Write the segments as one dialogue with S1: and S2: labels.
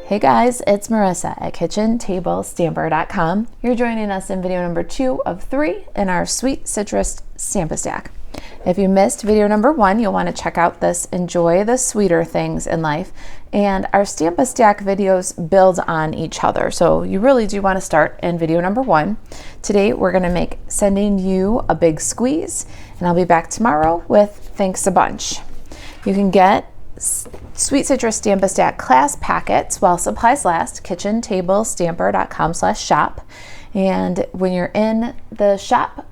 S1: Hey guys, it's Marissa at kitchentablestamper.com. You're joining us in video number 2 of 3 in our Sweet Citrus Stamp Stack. If you missed video number 1, you'll want to check out this Enjoy the Sweeter Things in Life. And our Stamp Stack videos build on each other, so you really do want to start in video number 1. Today we're going to make Sending You a Big Squeeze, and I'll be back tomorrow with Thanks a Bunch. You can get Sweet Citrus Stamp Stack class packets while supplies last, kitchentablestamper.com/shop. And when you're in the shop,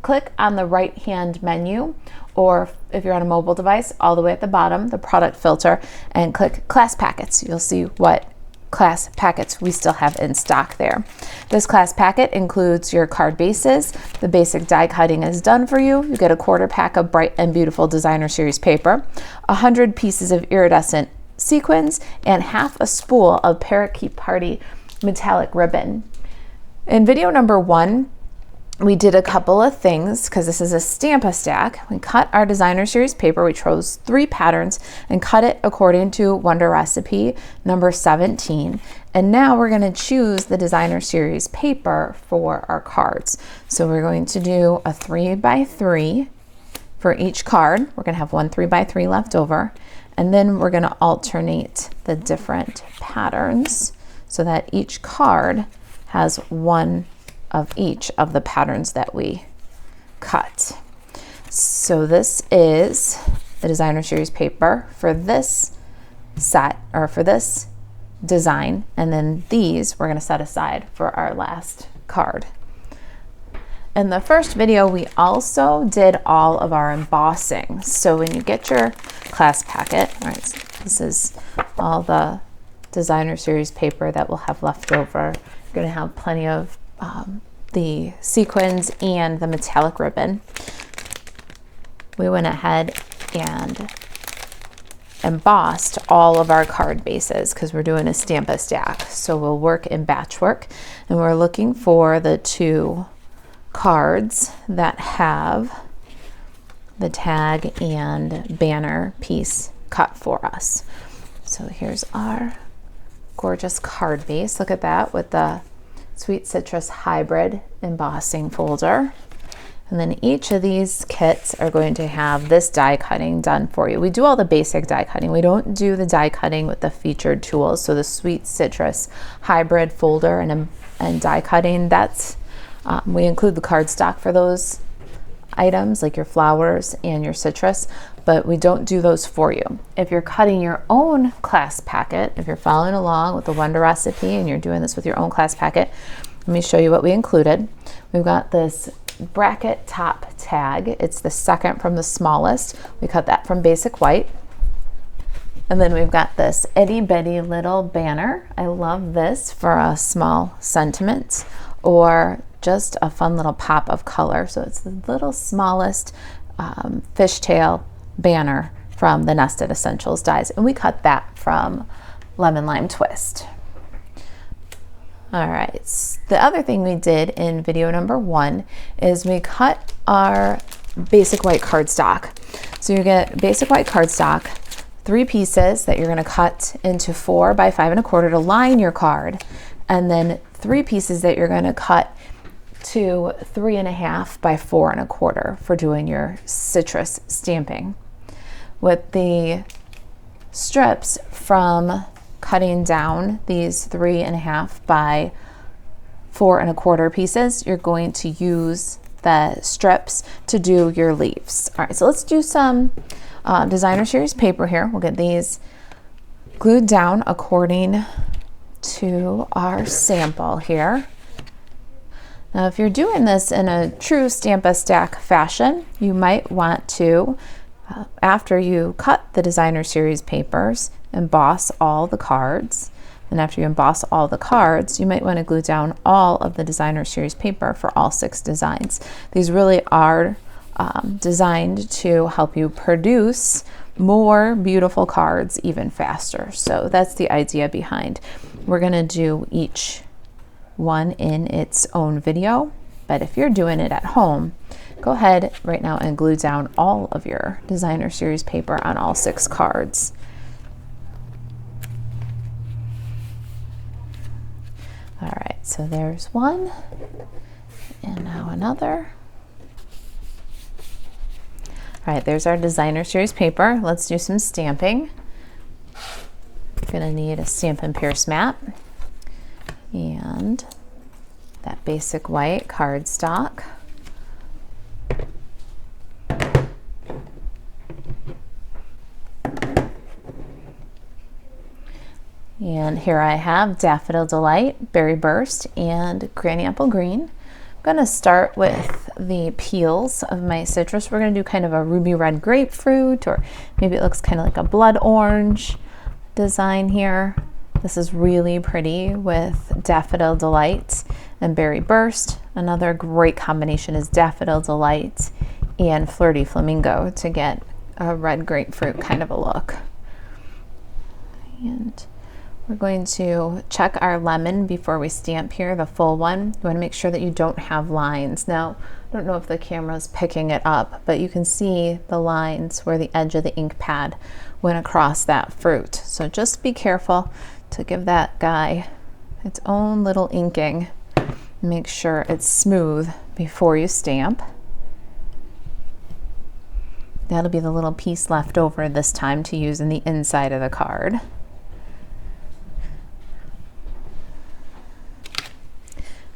S1: click on the right hand menu, or if you're on a mobile device, all the way at the bottom, the product filter, and click class packets. You'll see what class packets we still have in stock there. This class packet includes your card bases. The basic die cutting is done for you. You get a quarter pack of bright and beautiful designer series paper, 100 pieces of iridescent sequins, and half a spool of Parakeet Party metallic ribbon. In video number 1, we did a couple of things because this is a Stamp Stack. We cut our designer series paper. We chose 3 patterns and cut it according to Wonder Recipe number 17. And now we're going to choose the designer series paper for our cards. So we're going to do a 3x3 for each card. We're going to have one 3x3 left over. And then we're going to alternate the different patterns so that each card has one of each of the patterns that we cut. So this is the designer series paper for this set, or for this design, and then these we're going to set aside for our last card. In the first video, we also did all of our embossing. So when you get your class packet, all right, so this is all the designer series paper that we'll have left over. You're going to have plenty of the sequins and the metallic ribbon. We went ahead and embossed all of our card bases because we're doing a Stamp Stack. So we'll work in batch work, and we're looking for the 2 cards that have the tag and banner piece cut for us. So here's our gorgeous card base. Look at that with the Sweet Citrus Hybrid embossing folder. And then each of these kits are going to have this die cutting done for you. We do all the basic die cutting. We don't do the die cutting with the featured tools. So the Sweet Citrus Hybrid folder and die cutting, that's we include the cardstock for those items, like your flowers and your citrus, but we don't do those for you. If you're cutting your own class packet, if you're following along with the Wonder Recipe and you're doing this with your own class packet, let me show you what we included. We've got this bracket top tag. It's the second from the smallest. We cut that from basic white. And then we've got this itty bitty little banner. I love this for a small sentiment or just a fun little pop of color. So it's the little smallest fishtail banner from the Nested Essentials dies, and we cut that from Lemon Lime Twist. All right, the other thing we did in video number 1 is we cut our basic white cardstock. So you get basic white cardstock, 3 pieces that you're going to cut into 4 by 5 1/4 to line your card, and then 3 pieces that you're going to cut to 3 1/2 by 4 1/4 for doing your citrus stamping. With the strips from cutting down these 3 1/2 by 4 1/4 pieces, you're going to use the strips to do your leaves. All right, so let's do some designer series paper here. We'll get these glued down according to our sample here. Now, if you're doing this in a true Stamp Stack fashion, you might want to, after you cut the designer series papers, emboss all the cards. And after you emboss all the cards, you might want to glue down all of the designer series paper for all 6 designs. These really are designed to help you produce more beautiful cards even faster. So that's the idea behind. We're going to do each one in its own video, but if you're doing it at home, go ahead right now and glue down all of your designer series paper on all 6 cards. so there's one, and now another. All right, there's our designer series paper. Let's do some stamping. We're gonna need a Stampin' Pierce mat and that basic white cardstock. And here I have Daffodil Delight, Berry Burst, and Granny Apple Green. I'm gonna start with the peels of my citrus. We're gonna do kind of a ruby red grapefruit, or maybe it looks kind of like a blood orange design here. This is really pretty with Daffodil Delight and Berry Burst. Another great combination is Daffodil Delight and Flirty Flamingo to get a red grapefruit kind of a look. And we're going to check our lemon before we stamp here, the full one. You want to make sure that you don't have lines. Now, I don't know if the camera's picking it up, but you can see the lines where the edge of the ink pad went across that fruit. So just be careful to give that guy its own little inking. Make sure it's smooth before you stamp. That'll be the little piece left over this time to use in the inside of the card.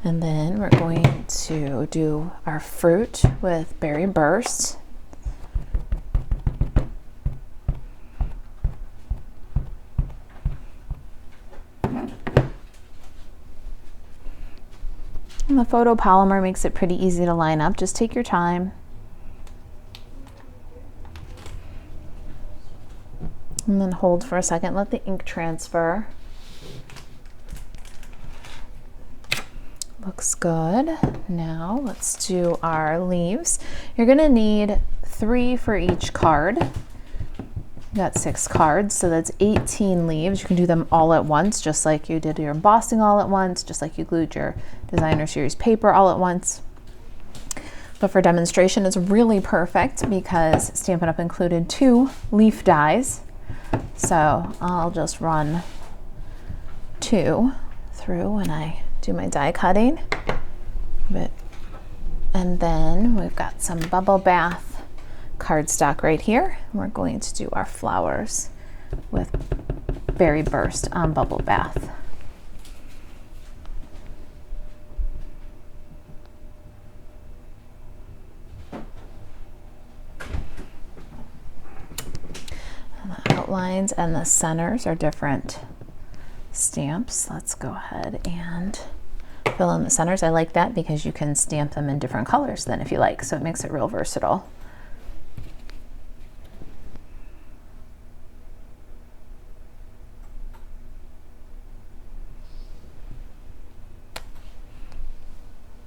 S1: And then we're going to do our fruit with Berry Burst. And the photopolymer makes it pretty easy to line up. Just take your time. And then hold for a second, let the ink transfer. Looks good. Now let's do our leaves. You're gonna need 3 for each card. You got 6 cards, so that's 18 leaves. You can do them all at once, just like you did your embossing all at once, just like you glued your designer series paper all at once. But for demonstration, it's really perfect because Stampin' Up! Included 2 leaf dies. So I'll just run 2 through when I do my die cutting. And then we've got some bubble bath cardstock right here. We're going to do our flowers with Berry Burst on bubble bath. And the outlines and the centers are different stamps. Let's go ahead and fill in the centers. I like that because you can stamp them in different colors then if you like, so it makes it real versatile.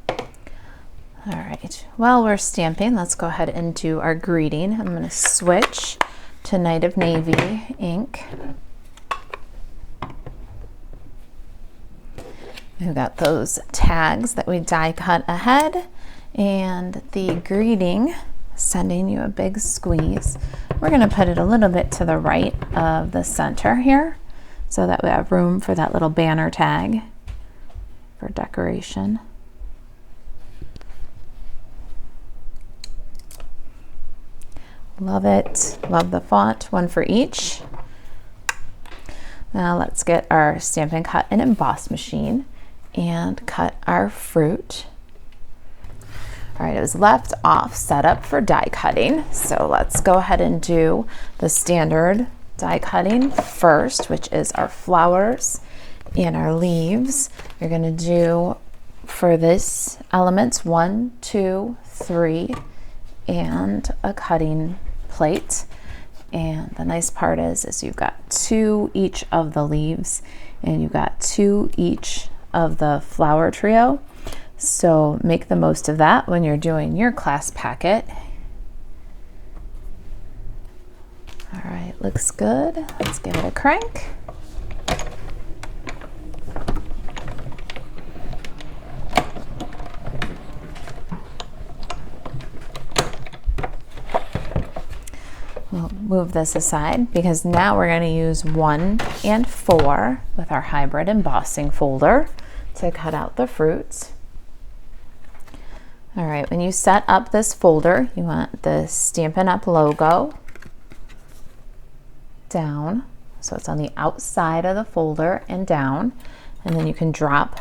S1: All right, while we're stamping, let's go ahead and do our greeting. I'm going to switch to Night of Navy ink. We've got those tags that we die cut ahead, and the greeting, sending you a big squeeze. We're going to put it a little bit to the right of the center here so that we have room for that little banner tag for decoration. Love it. Love the font, 1 for each. Now let's get our Stampin' Cut and Emboss machine and cut our fruit. All right, it was left off set up for die cutting. So let's go ahead and do the standard die cutting first, which is our flowers and our leaves. You're gonna do for this elements 1, 2, 3, and a cutting plate. And the nice part is you've got 2 each of the leaves and you've got 2 each of the flower trio. So make the most of that when you're doing your class packet. All right, looks good. Let's give it a crank. We'll move this aside because now we're going to use 1 and 4 with our hybrid embossing folder. to cut out the fruits. All right, when you set up this folder, you want the Stampin' Up! Logo down. So it's on the outside of the folder and down. And then you can drop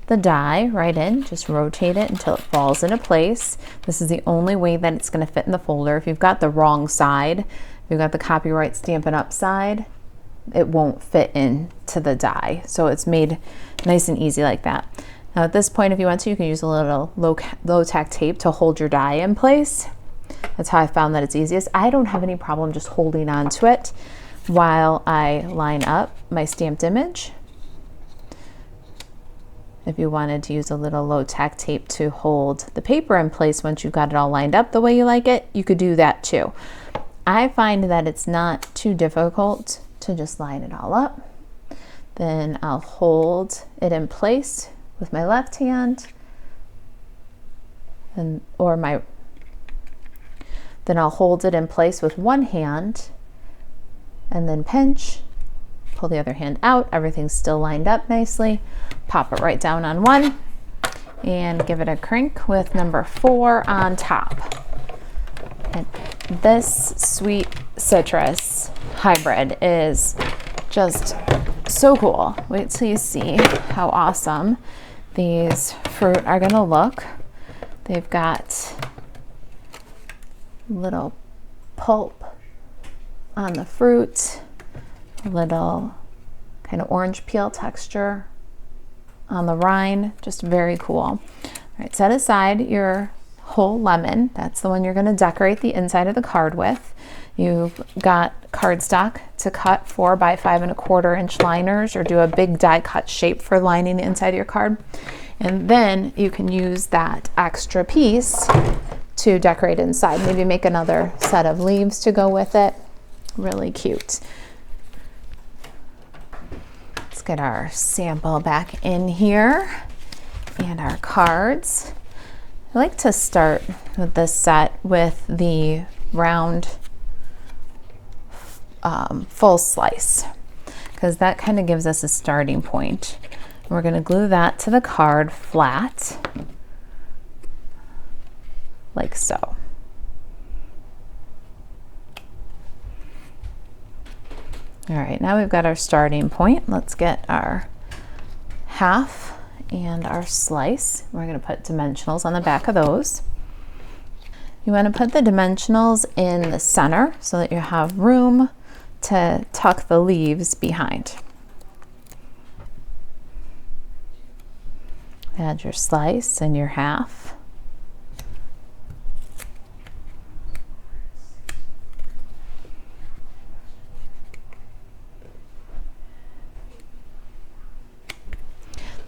S1: the die right in, just rotate it until it falls into place. This is the only way that it's going to fit in the folder. If you've got the wrong side, if you've got the copyright Stampin' Up! Side, it won't fit into the die. So it's made nice and easy like that. Now at this point, if you want to, you can use a little low tack tape to hold your die in place. That's how I found that it's easiest. I don't have any problem just holding on to it while I line up my stamped image. If you wanted to use a little low tack tape to hold the paper in place once you've got it all lined up the way you like it, you could do that too. I find that it's not too difficult to just line it all up. Then I'll hold it in place with my left hand then I'll hold it in place with one hand and then pinch, pull the other hand out, everything's still lined up nicely, pop it right down on one and give it a crank with number 4 on top. And this sweet citrus hybrid is just so cool. Wait till you see how awesome these fruit are gonna look. They've got little pulp on the fruit, a little kind of orange peel texture on the rind, just very cool. All right, set aside your whole lemon. That's the one you're going to decorate the inside of the card with. You've got cardstock to cut 4 by 5 1/4 inch liners or do a big die cut shape for lining the inside of your card. And then you can use that extra piece to decorate inside. Maybe make another set of leaves to go with it. Really cute. Let's get our sample back in here and our cards. I like to start with this set with the round full slice because that kind of gives us a starting point. We're going to glue that to the card flat like so. All right, now we've got our starting point. Let's get our half and our slice. We're going to put dimensionals on the back of those. You want to put the dimensionals in the center so that you have room to tuck the leaves behind. Add your slice and your half.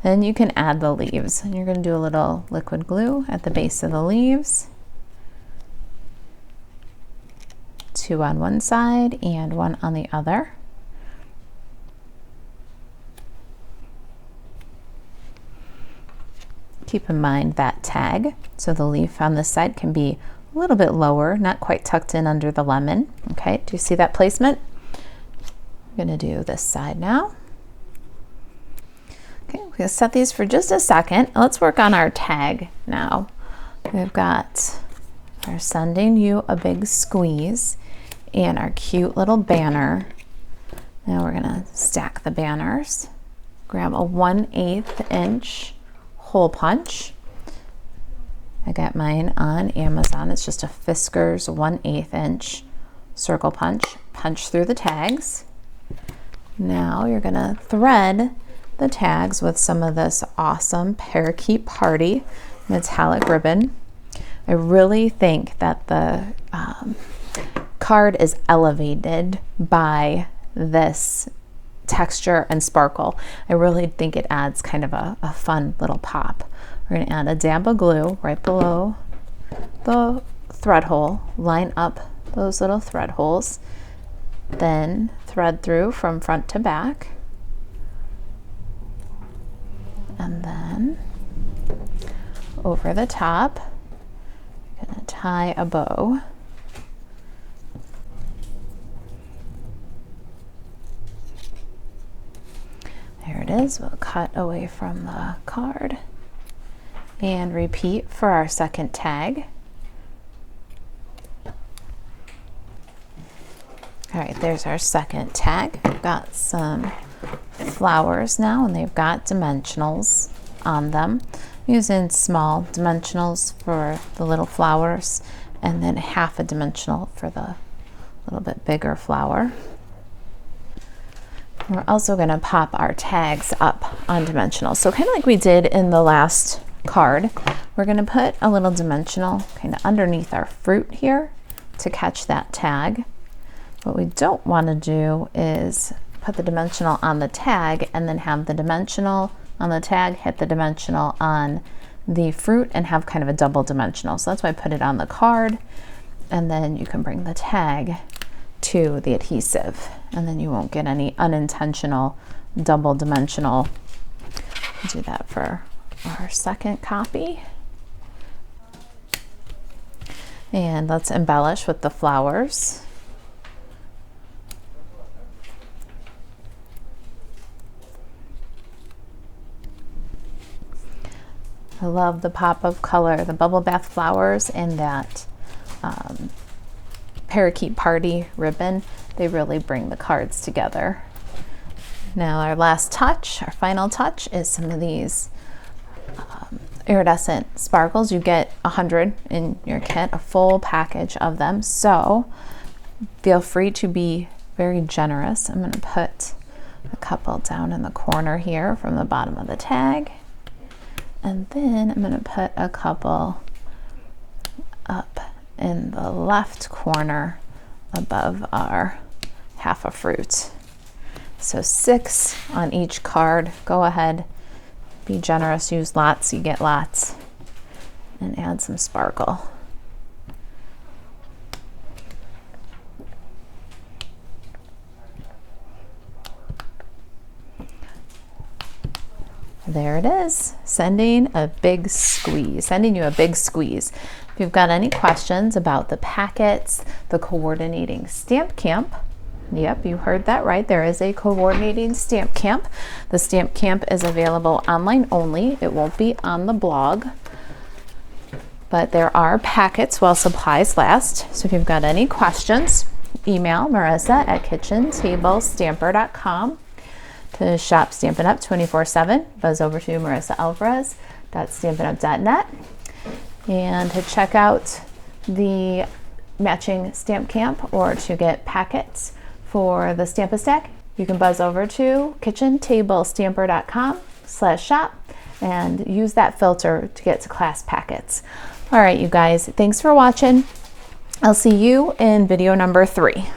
S1: Then you can add the leaves. And you're going to do a little liquid glue at the base of the leaves. 2 on one side and 1 on the other. Keep in mind that tag, so the leaf on this side can be a little bit lower, not quite tucked in under the lemon. Okay, do you see that placement? I'm going to do this side now. Okay, we're going to set these for just a second. Let's work on our tag now. We've got our sending you a big squeeze and our cute little banner. Now we're going to stack the banners. Grab a 1/8 inch hole punch. I got mine on Amazon. It's just a Fisker's 1/8 inch circle punch. Punch through the tags. Now you're going to thread the tags with some of this awesome Parakeet Party metallic ribbon. I really think that the card is elevated by this texture and sparkle. I really think it adds kind of a fun little pop. We're going to add a dab of glue right below the thread hole. Line up those little thread holes. Then thread through from front to back. And then over the top, I'm going to tie a bow. There it it is. We'll cut away from the card and repeat for our second tag. All right, there's our second tag. We've got some flowers now, and they've got dimensionals on them. I'm using small dimensionals for the little flowers, and then half a dimensional for the little bit bigger flower. We're also going to pop our tags up on dimensionals. So kind of like we did in the last card, we're going to put a little dimensional kind of underneath our fruit here to catch that tag. What we don't want to do is put the dimensional on the tag and then have the dimensional on the tag hit the dimensional on the fruit and have kind of a double dimensional. So that's why I put it on the card, and then you can bring the tag to the adhesive, and then you won't get any unintentional double dimensional. Do that for our second copy. And let's embellish with the flowers. I love the pop of color, the bubble bath flowers and that parakeet party ribbon. They really bring the cards together. Now our last touch, our final touch, is some of these iridescent sparkles. You get 100 in your kit, a full package of them. So feel free to be very generous. I'm going to put a couple down in the corner here from the bottom of the tag. And then I'm going to put a couple up in the left corner above our half a fruit. So 6 on each card. Go ahead, be generous, use lots, you get lots, and add some sparkle. There it is, sending you a big squeeze. If you've got any questions about the packets, the coordinating stamp camp, yep, you heard that right, there is a coordinating stamp camp. The stamp camp is available online only. It won't be on the blog, but there are packets while supplies last. So if you've got any questions, email Marisa at kitchentablestamper.com. To shop Stampin' Up! 24/7, buzz over to MarisaAlvarez.stampinup.net. And to check out the matching stamp camp or to get packets for the Stamp-A-Stack, you can buzz over to kitchentablestamper.com/shop and use that filter to get to class packets. All right, you guys, thanks for watching. I'll see you in video number 3.